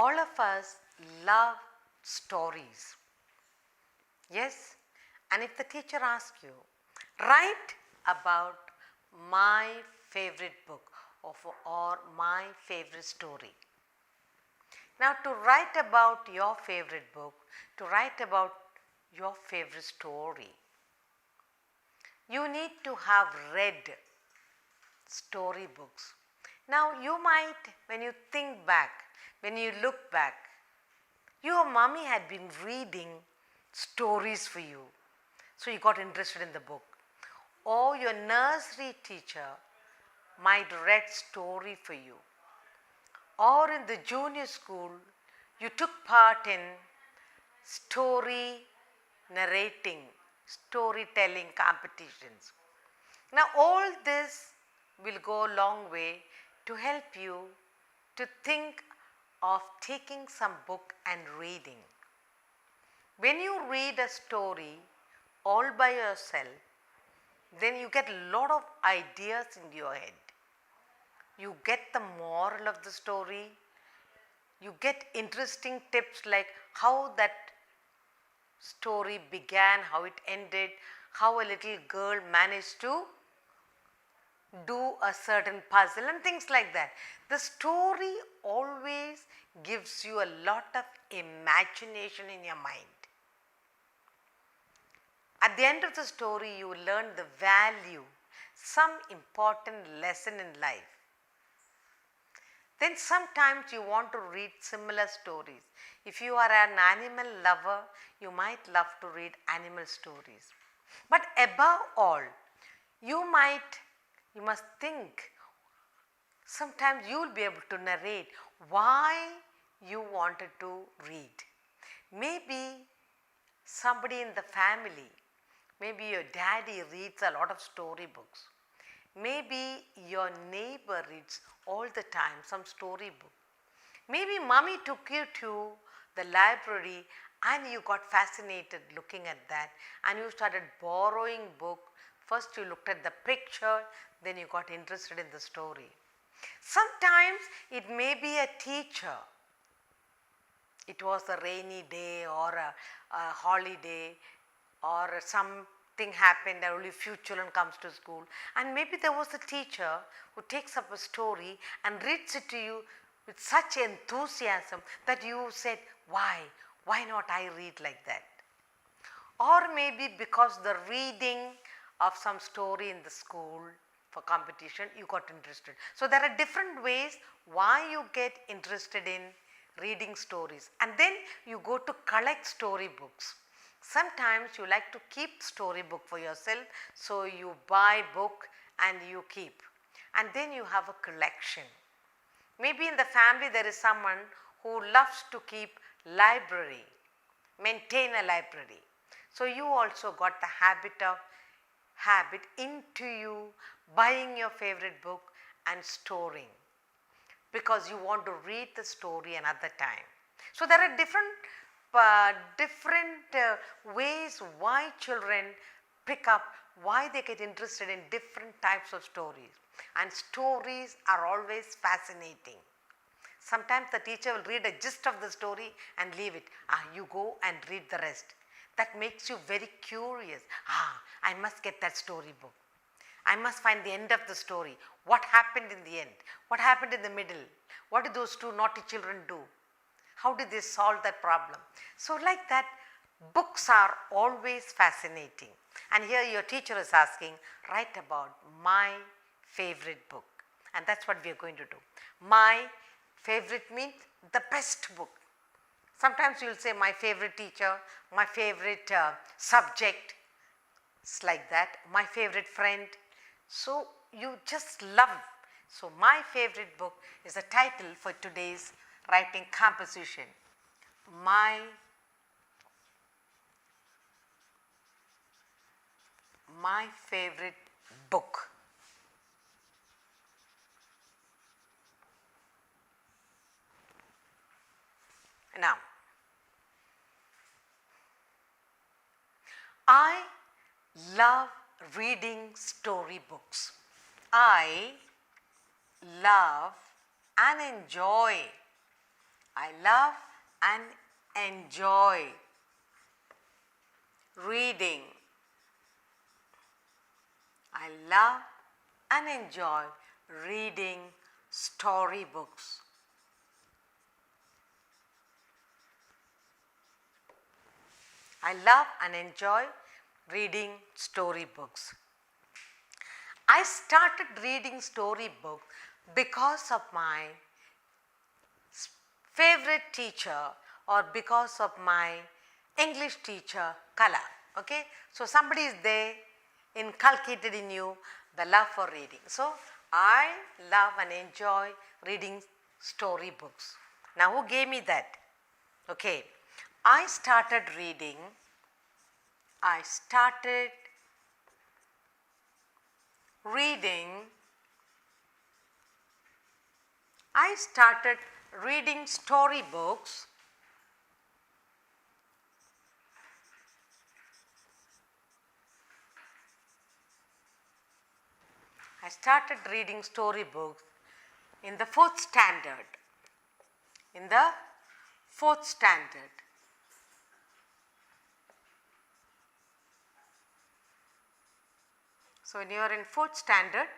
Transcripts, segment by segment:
all of us love stories. Yes? And if the teacher asks you, write about my favorite book or my favorite story. Now, to write about your favorite book, to write about your favorite story, you need to have read storybooks. Now, you might, when you think back, when you look back, your mommy had been reading stories for you, so you got interested in the book. Or your nursery teacher might read story for you. Or in the junior school, you took part in story narrating, storytelling competitions. Now, all this will go a long way to help you to think of taking some book and reading. When you read a story all by yourself, then you get a lot of ideas in your head. You get the moral of the story, you get interesting tips like how that story began, how it ended, how a little girl managed to do a certain puzzle and things like that. The story always gives you a lot of imagination in your mind. At the end of the story, you learn the value, some important lesson in life. Then sometimes you want to read similar stories. If you are an animal lover, you might love to read animal stories. But above all, you must think, sometimes you will be able to narrate why you wanted to read. Maybe somebody in the family, maybe your daddy reads a lot of storybooks. Maybe your neighbor reads all the time some storybook. Maybe mommy took you to the library and you got fascinated looking at that and you started borrowing book. First you looked at the picture, then you got interested in the story. Sometimes it may be a teacher. It was a rainy day or a holiday or something happened and only few children comes to school, and maybe there was a teacher who takes up a story and reads it to you with such enthusiasm that you said, why not I read like that? Or maybe because the reading of some story in the school for competition, you got interested. So there are different ways why you get interested in reading stories, and then you go to collect storybooks. Sometimes you like to keep storybook for yourself, so you buy book and you keep, and then you have a collection. Maybe in the family there is someone who loves to keep library, maintain a library. So you also got the habit into you buying your favorite book and storing, because you want to read the story another time. So there are different ways why children pick up, why they get interested in different types of stories, and stories are always fascinating. Sometimes the teacher will read a gist of the story and leave it. You go and read the rest. That makes you very curious. I must get that storybook. I must find the end of the story. What happened in the end? What happened in the middle? What did those two naughty children do? How did they solve that problem? So like that, books are always fascinating. And here your teacher is asking, write about my favorite book. And that's what we are going to do. My favorite means the best book. Sometimes you will say my favorite teacher, my favorite subject. It's like that. My favorite friend. So you just love. So my favorite book is a title for today's writing composition. My favorite book. Now, I love reading storybooks. I love and enjoy I love and enjoy reading. I love and enjoy reading storybooks. I love and enjoy reading storybooks. I started reading storybooks because of my favorite teacher or because of my English teacher Kala. Okay? So somebody is there inculcated in you the love for reading. So I love and enjoy reading storybooks. Now who gave me that? Okay. I started reading storybooks in the fourth standard. So when you are in fourth standard,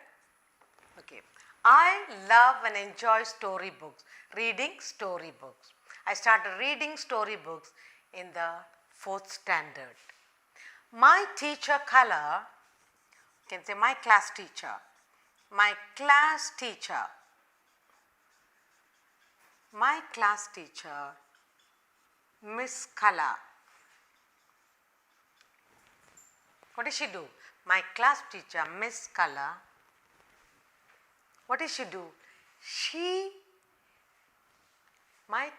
okay, I love and enjoy storybooks, reading storybooks. I started reading storybooks in the fourth standard. My teacher Kala, you can say my class teacher, Miss Kala. What did she do? My class teacher, Miss Kala, what did she do? My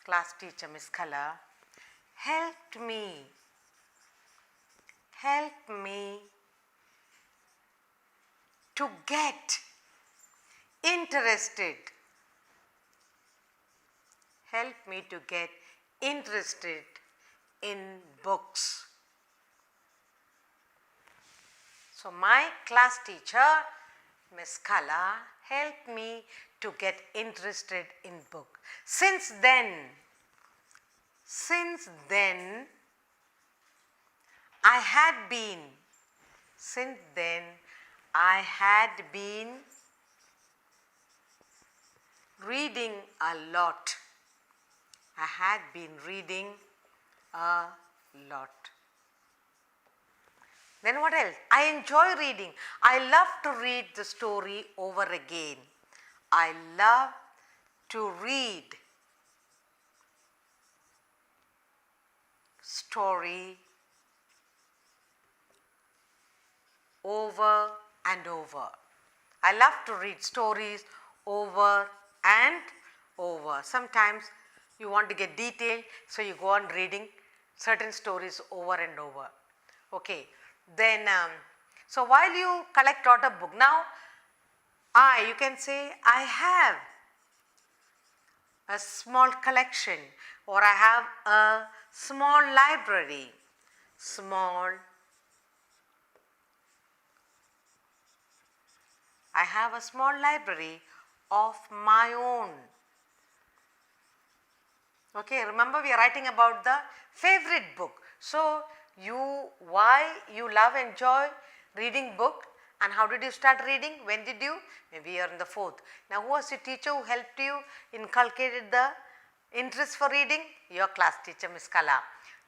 class teacher, Miss Kala, helped me to get interested in books. So my class teacher, Miss Kala, helped me to get interested in book. Since then, I had been reading a lot. Then what else? I enjoy reading. I love to read the story over again. I love to read story over and over. I love to read stories over and over. Sometimes you want to get detail, so you go on reading certain stories over and over. Okay. Then, so while you collect lot of book, now you can say I have a small collection or I have a small library. I have a small library of my own. Okay, remember we are writing about the favorite book. So why you love, enjoy reading book, and how did you start reading? When did you? Maybe you are in the fourth. Now who was your teacher who helped you, inculcated the interest for reading? Your class teacher, Miss Kala.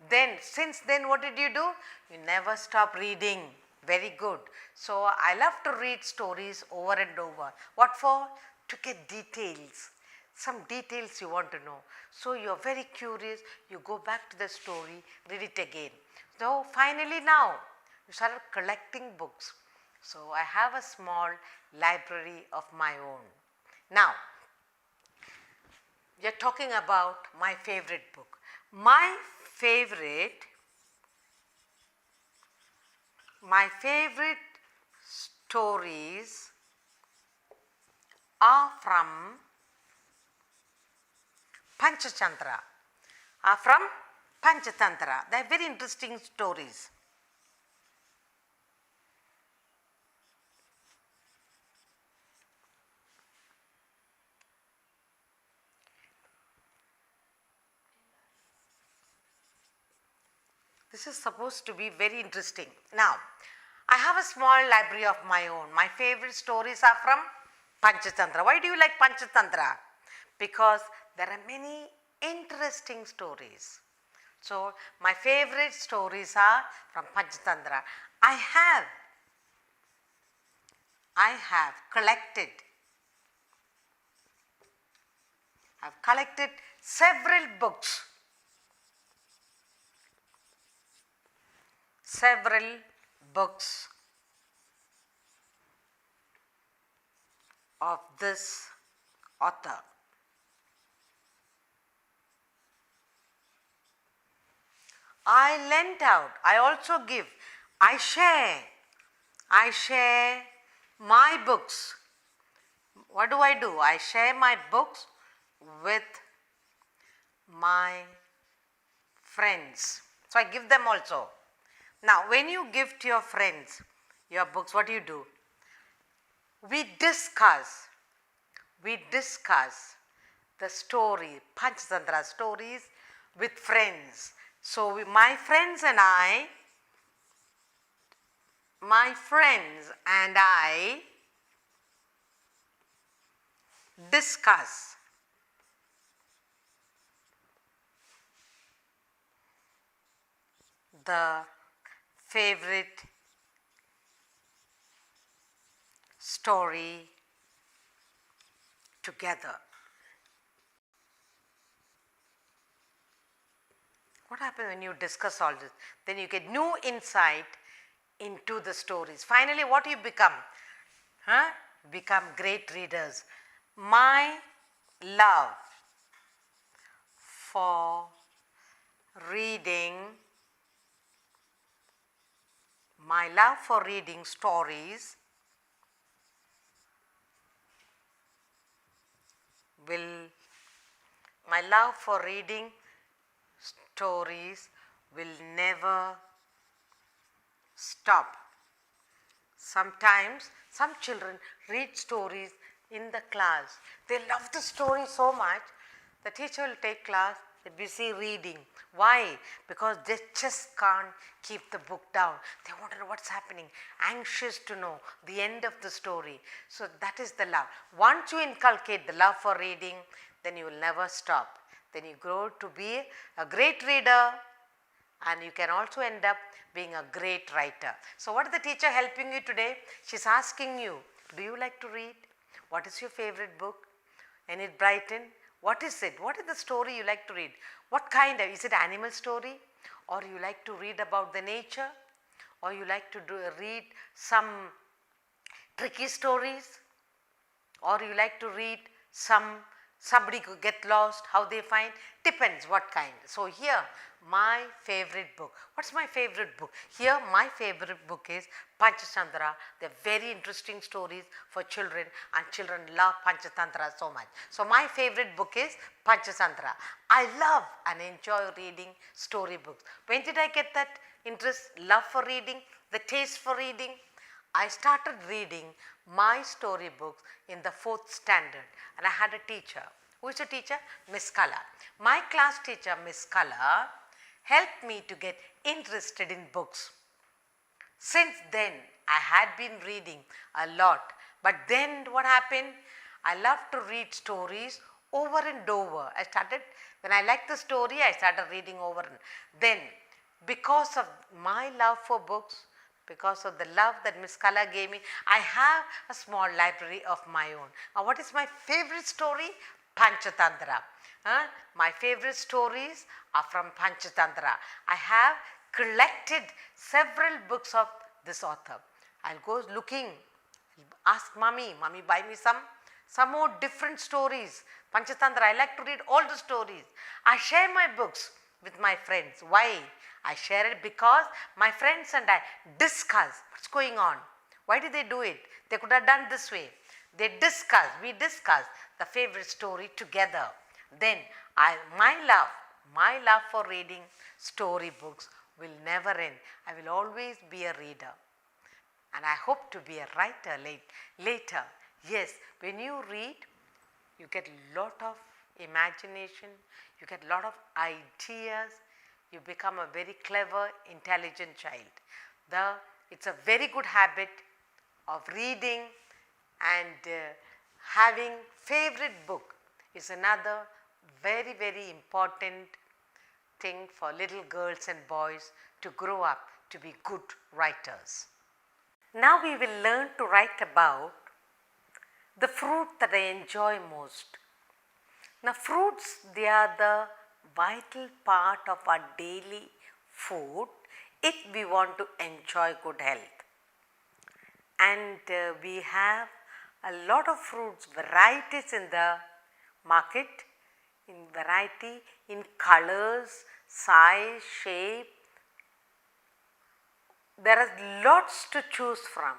Then since then what did you do? You never stop reading. Very good. So I love to read stories over and over. What for? To get details. Some details you want to know. So you are very curious, you go back to the story, read it again. So finally now you started collecting books. So I have a small library of my own. Now we are talking about my favorite book. My favorite stories are from Panchatantra. They are very interesting stories. This is supposed to be very interesting. Now, I have a small library of my own. My favorite stories are from Panchatantra. Why do you like Panchatantra? Because there are many interesting stories. So, my favorite stories are from Panchatantra. I have collected several books of this author. I lend out, I also give, I share my books. What do? I share my books with my friends. So I give them also. Now, when you give to your friends your books, what do? We discuss the story, Panchatantra stories with friends. So, my friends and I discuss the favorite story together. What happens when you discuss all this? Then you get new insight into the stories. Finally, what you become? Become great readers. My love for reading stories will never stop. Sometimes some children read stories in the class. They love the story so much, the teacher will take class, they're busy reading. Why? Because they just can't keep the book down. They want to know what's happening, anxious to know the end of the story. So that is the love. Once you inculcate the love for reading, then you will never stop. Then you grow to be a great reader, and you can also end up being a great writer. So what is the teacher helping you today? She is asking you, do you like to read? What is your favorite book? Enid Blyton, what is it? What is the story you like to read? What kind of, is it animal story? Or you like to read about the nature? Or you like to read some tricky stories? Or you like to read somebody could get lost, how they find, depends what kind. So here my favorite book. What's my favorite book? Here my favorite book is Panchatantra. They are very interesting stories for children, and children love Panchatantra so much. So my favorite book is Panchatantra. I love and enjoy reading story books. When did I get that interest, love for reading, the taste for reading? I started reading my story books in the 4th standard, and I had a teacher. Who is the teacher? Miss Kala. My class teacher, Miss Kala, helped me to get interested in books. Since then, I had been reading a lot, but then what happened? I love to read stories over and over. When I liked the story, I started reading over. Then, because of my love for books, because of the love that Miss Kala gave me, I have a small library of my own. Now, what is my favorite story? Panchatantra. My favorite stories are from Panchatantra. I have collected several books of this author. I'll go looking, ask mommy, buy me some more different stories. Panchatantra, I like to read all the stories. I share my books with my friends. Why? I share it because my friends and I discuss what's going on. Why did they do it? They could have done this way. We discuss the favorite story together. Then my love for reading story books will never end. I will always be a reader. And I hope to be a writer later. Yes, when you read, you get a lot of imagination, you get a lot of ideas, you become a very clever, intelligent child. It's a very good habit of reading, and having favorite book is another very, very important thing for little girls and boys to grow up to be good writers. Now we will learn to write about the fruit that I enjoy most. Now fruits, they are the vital part of our daily food if we want to enjoy good health. And we have a lot of fruits, varieties in the market, in variety, in colors, size, shape. There are lots to choose from,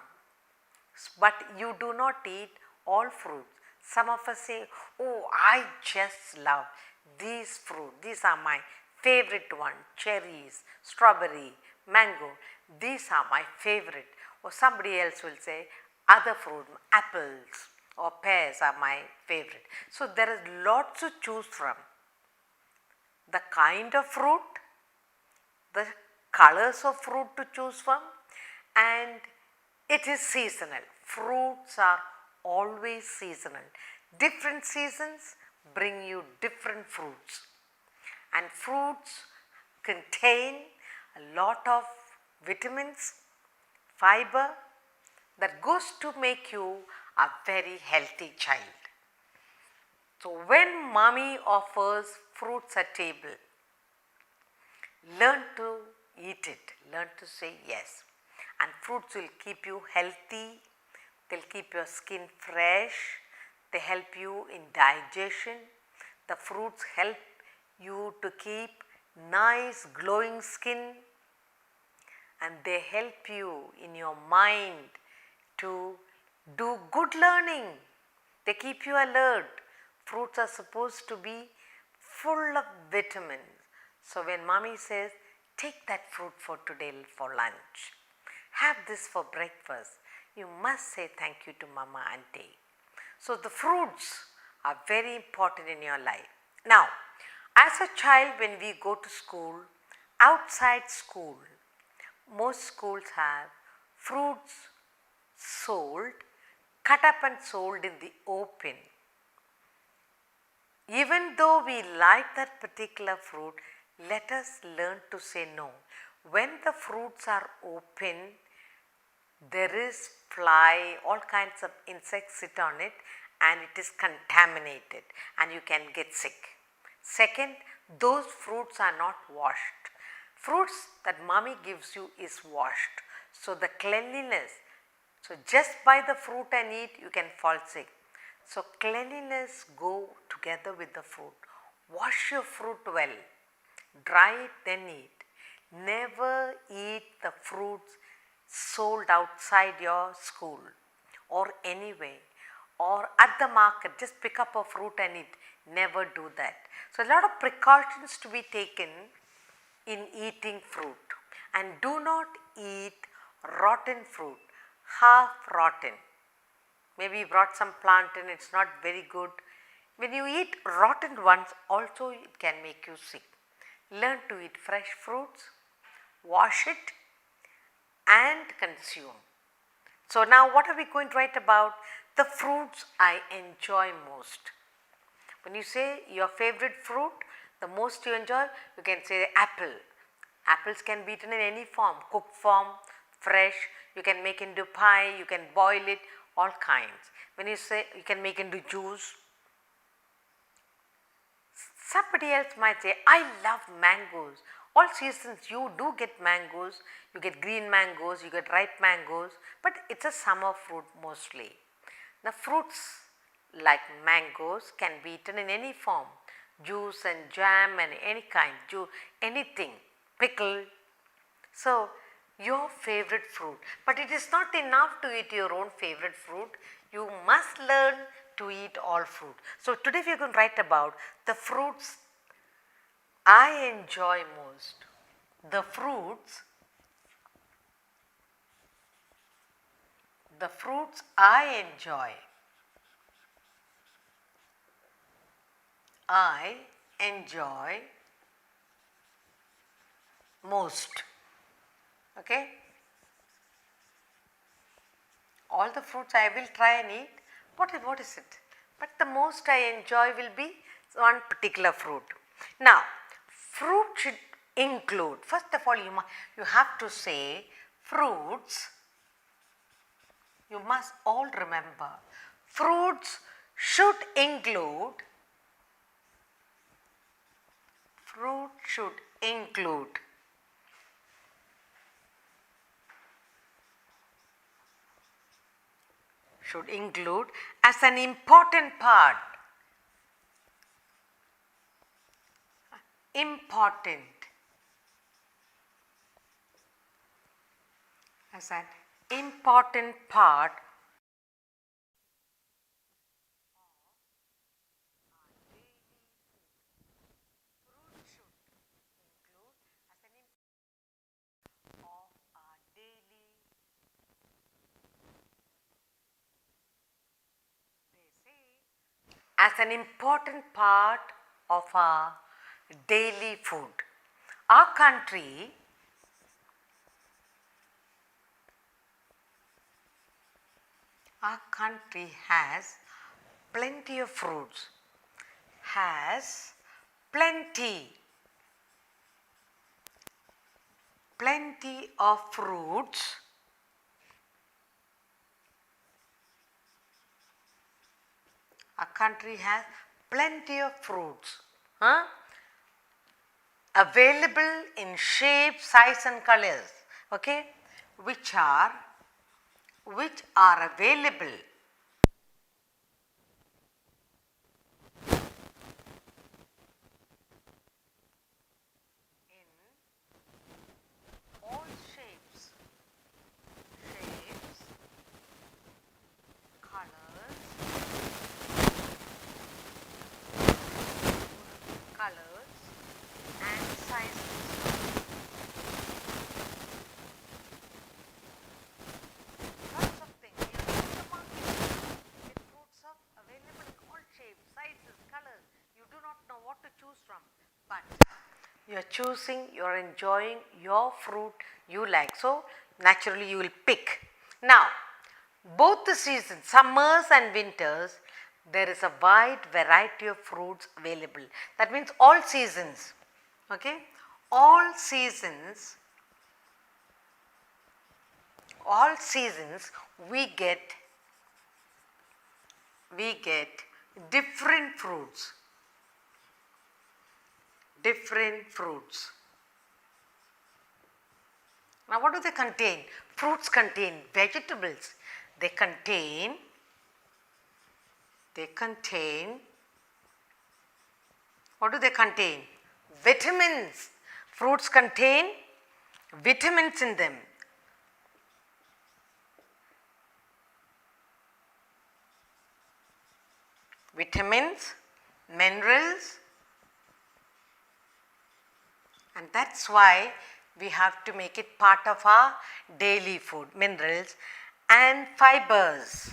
but you do not eat all fruits. Some of us say, oh, I just love these fruits, these are my favorite one, cherries, strawberry, mango, these are my favorite. Or somebody else will say, other fruit, apples or pears are my favorite. So there is lots to choose from. The kind of fruit, the colors of fruit to choose from, and it is seasonal. Fruits are always seasonal. Different seasons bring you different fruits, and fruits contain a lot of vitamins, fiber that goes to make you a very healthy child. So when mommy offers fruits at table, learn to eat it, learn to say yes. And fruits will keep you healthy, they'll keep your skin fresh, they help you in digestion. The fruits help you to keep nice glowing skin, and they help you in your mind to do good learning. They keep you alert. Fruits are supposed to be full of vitamins. So when mommy says, take that fruit for today for lunch, have this for breakfast, you must say thank you to mama and take. So the fruits are very important in your life. Now, as a child, when we go to school, outside school, most schools have fruits sold, cut up and sold in the open. Even though we like that particular fruit, let us learn to say no. When the fruits are open, there is fly, all kinds of insects sit on it, and it is contaminated and you can get sick. Second, those fruits are not washed. Fruits that mommy gives you is washed. So the cleanliness, so just buy the fruit and eat, you can fall sick. So cleanliness go together with the fruit. Wash your fruit well, dry it, then eat. Never eat the fruits sold outside your school or anyway, or at the market. Just pick up a fruit and eat. Never do that. So a lot of precautions to be taken in eating fruit, and do not eat rotten fruit, half rotten. Maybe you brought some plantain, it's not very good. When you eat rotten ones, also it can make you sick. Learn to eat fresh fruits, wash it and consume. So now what are we going to write about? The fruits I enjoy most. When you say your favorite fruit, the most you enjoy, you can say apple. Apples can be eaten in any form, cooked form, fresh, you can make into pie, you can boil it, all kinds. When you say you can make into juice. Somebody else might say, I love mangoes. All seasons you do get mangoes, you get green mangoes, you get ripe mangoes, but it's a summer fruit mostly. Now fruits like mangoes can be eaten in any form, juice and jam and any kind, anything, pickled. So your favorite fruit, but it is not enough to eat your own favorite fruit, you must learn to eat all fruit. So today we are going to write about the fruits I enjoy most. The fruits I enjoy. I enjoy most. Okay. All the fruits I will try and eat. What is it? But the most I enjoy will be one particular fruit. Now, fruit should include, first of all, you have to say fruits. You must all remember, fruits should include, fruit should include as an important part, as an important part of our daily, they say, as an important part of our daily food. Our country has plenty of fruits, has plenty of fruits. Our country has plenty of fruits, available in shape, size and colors, okay, which are available in all shapes, colors and sizes. Lots of things. You are in the market with fruits of available in all shapes, sizes, colors. You do not know what to choose from, but you are choosing, you are enjoying your fruit you like. So naturally you will pick. Now, both the seasons, summers and winters, there is a wide variety of fruits available. That means all seasons, okay, all seasons we get different fruits. Now what do they contain? Fruits contain vegetables, they contain what do they contain? Vitamins. Fruits contain vitamins in them. Vitamins, minerals, and that's why we have to make it part of our daily food. Minerals and fibers.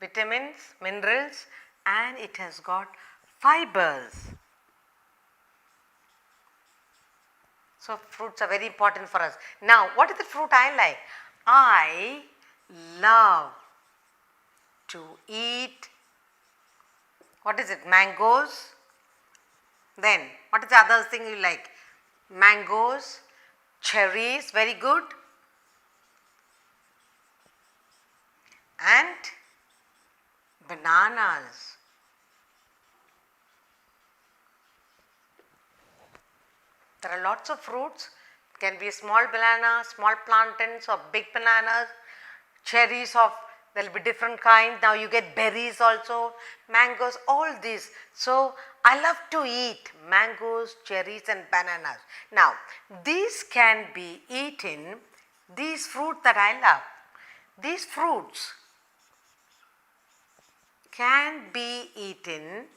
Vitamins, minerals, and it has got fibers. So fruits are very important for us. Now, what is the fruit I like? I love to eat, what is it? Mangoes. Then what is the other thing you like? Mangoes, cherries, very good, and bananas. There are lots of fruits. It can be a small banana, small plantains or big bananas, cherries of, there will be different kinds. Now you get berries also, mangoes, all these. So I love to eat mangoes, cherries and bananas. Now these can be eaten, these fruit that I love, these fruits can be eaten.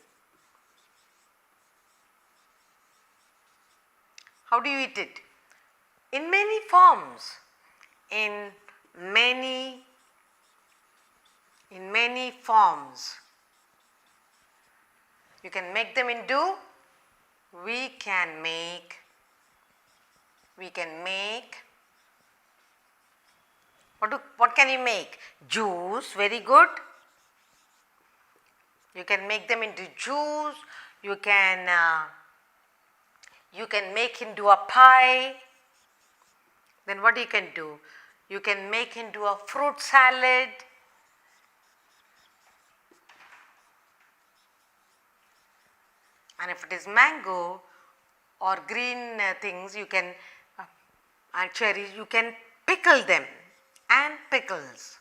How do you eat it? In many forms, in many forms. You can make them into, we can make We can make, what can you make? Juice, very good. You can make them into juice, you can make into a pie. Then what you can do? You can make into a fruit salad. And if it is mango or green things, you can and cherries, you can pickle them, and pickles.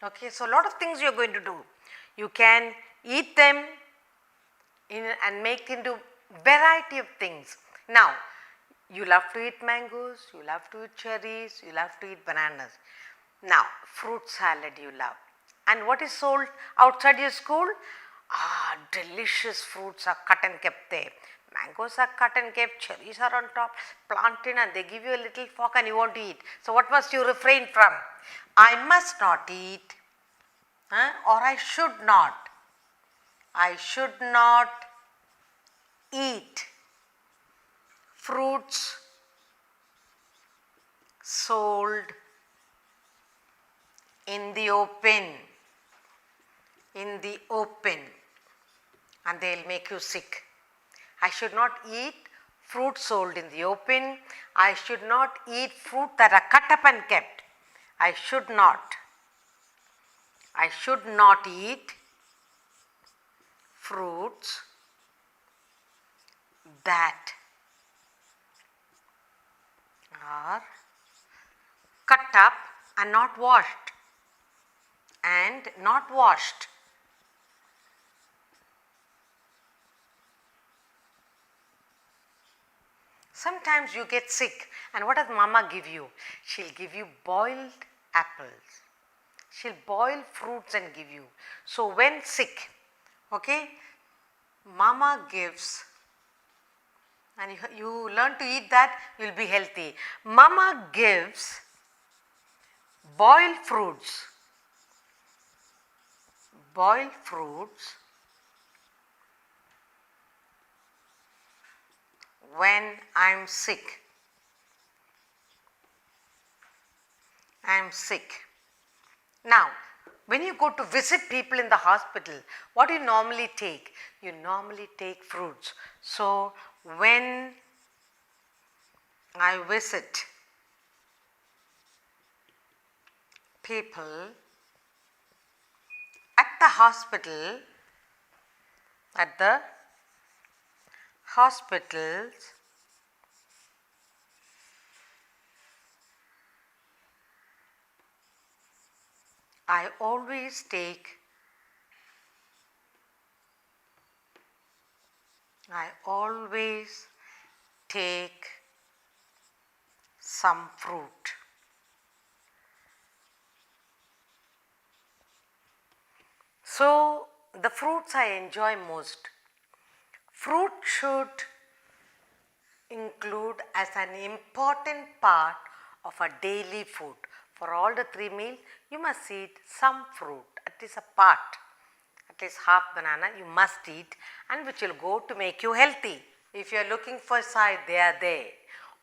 Okay, so a lot of things you are going to do. You can eat them and make into variety of things. Now, you love to eat mangoes, you love to eat cherries, you love to eat bananas. Now, fruit salad you love. And what is sold outside your school? Delicious fruits are cut and kept there. Mangoes are cut and kept, cherries are on top, plantain, and they give you a little fork and you want to eat. So, what must you refrain from? I must not eat, or I should not. I should not eat fruits sold in the open, and they will make you sick. I should not eat fruit sold in the open. I should not eat fruit that are cut up and kept. I should not eat fruits that are cut up and not washed, Sometimes you get sick, and what does mama give you? She will give you boiled apples. She will boil fruits and give you. So, when sick, okay, mama gives, and you learn to eat that, you will be healthy. Mama gives boiled fruits when I am sick. Now, when you go to visit people in the hospital, what do you normally take? You normally take fruits. So, when I visit people at the hospitals, I always take some fruit. So, the fruits I enjoy most. Fruit should include as an important part of a daily food. For all the 3 meals, you must eat some fruit, at least a part, at least half banana you must eat, and which will go to make you healthy. If you are looking for side, they are there.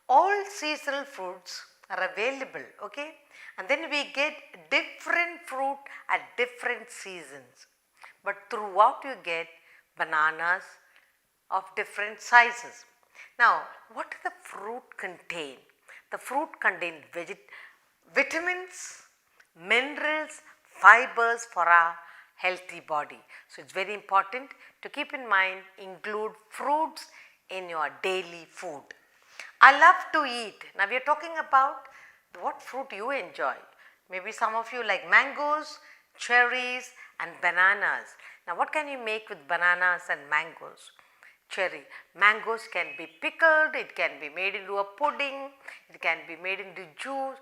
All seasonal fruits are available, okay? And then we get different fruit at different seasons. But throughout you get bananas of different sizes. Now, what does the fruit contain? The fruit contains vitamins, minerals, fibers for our healthy body. So, it is very important to keep in mind, include fruits in your daily food. I love to eat. Now, we are talking about what fruit you enjoy. Maybe some of you like mangoes, cherries and bananas. Now, what can you make with bananas and mangoes? Cherry. Mangoes can be pickled, it can be made into a pudding, it can be made into juice,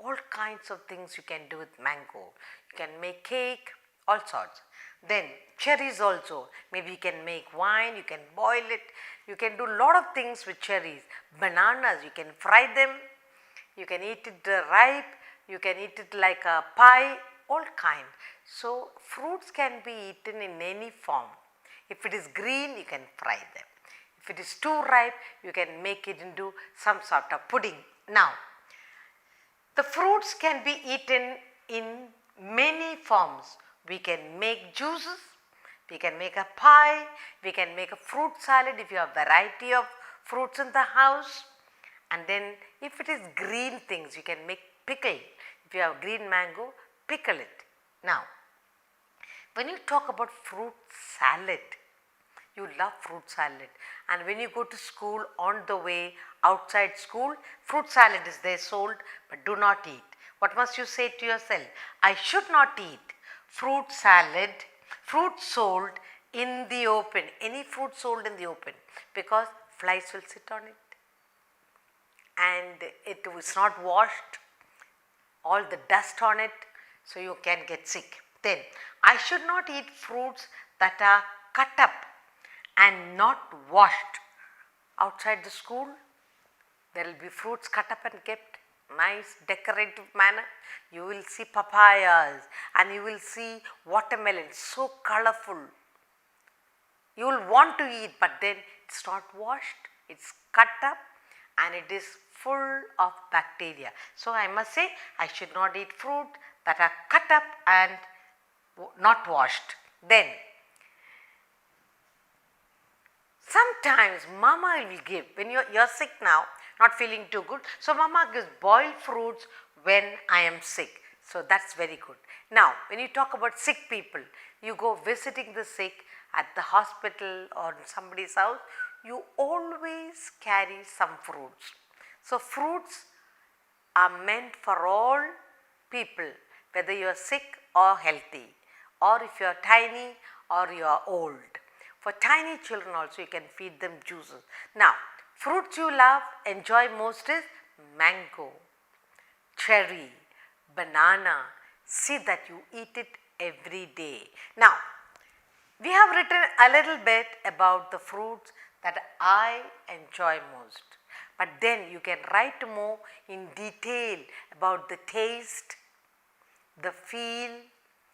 all kinds of things you can do with mango. You can make cake, all sorts. Then cherries also, maybe you can make wine, you can boil it, you can do lot of things with cherries. Bananas, you can fry them, you can eat it ripe, you can eat it like a pie, all kind. So, fruits can be eaten in any form. If it is green, you can fry them. If it is too ripe, you can make it into some sort of pudding. Now, the fruits can be eaten in many forms. We can make juices, we can make a pie, we can make a fruit salad if you have variety of fruits in the house. And then if it is green things, you can make pickle. If you have green mango, pickle it. Now, when you talk about fruit salad, you love fruit salad, and when you go to school, on the way outside school, fruit salad is there sold, but do not eat. What must you say to yourself? I should not eat fruit salad, fruit sold in the open, any fruit sold in the open, because flies will sit on it and it was not washed, all the dust on it, so you can get sick. Then I should not eat fruits that are cut up and not washed. Outside the school, there will be fruits cut up and kept nice decorative manner. You will see papayas and you will see watermelons, so colorful. You will want to eat, but then it's not washed, it's cut up and it is full of bacteria. So I must say, I should not eat fruit that are cut up and not washed. Then sometimes mama will give, when you're sick now, not feeling too good, so mama gives boiled fruits when I am sick. So that's very good. Now, when you talk about sick people, you go visiting the sick at the hospital or in somebody's house, you always carry some fruits. So fruits are meant for all people, whether you are sick or healthy, or if you are tiny or you are old. For tiny children also, you can feed them juices. Now, fruits you love, enjoy most is mango, cherry, banana. See that you eat it every day. Now, we have written a little bit about the fruits that I enjoy most, but then you can write more in detail about the taste, the feel,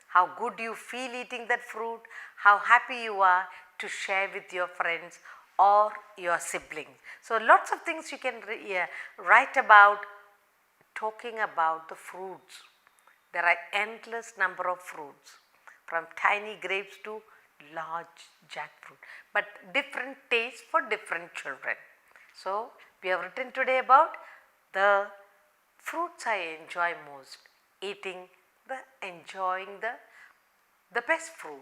how good you feel eating that fruit, how happy you are to share with your friends or your siblings. So, lots of things you can write about talking about the fruits. There are endless number of fruits, from tiny grapes to large jackfruit, but different tastes for different children. So, we have written today about the fruits I enjoy most, enjoying the best fruit.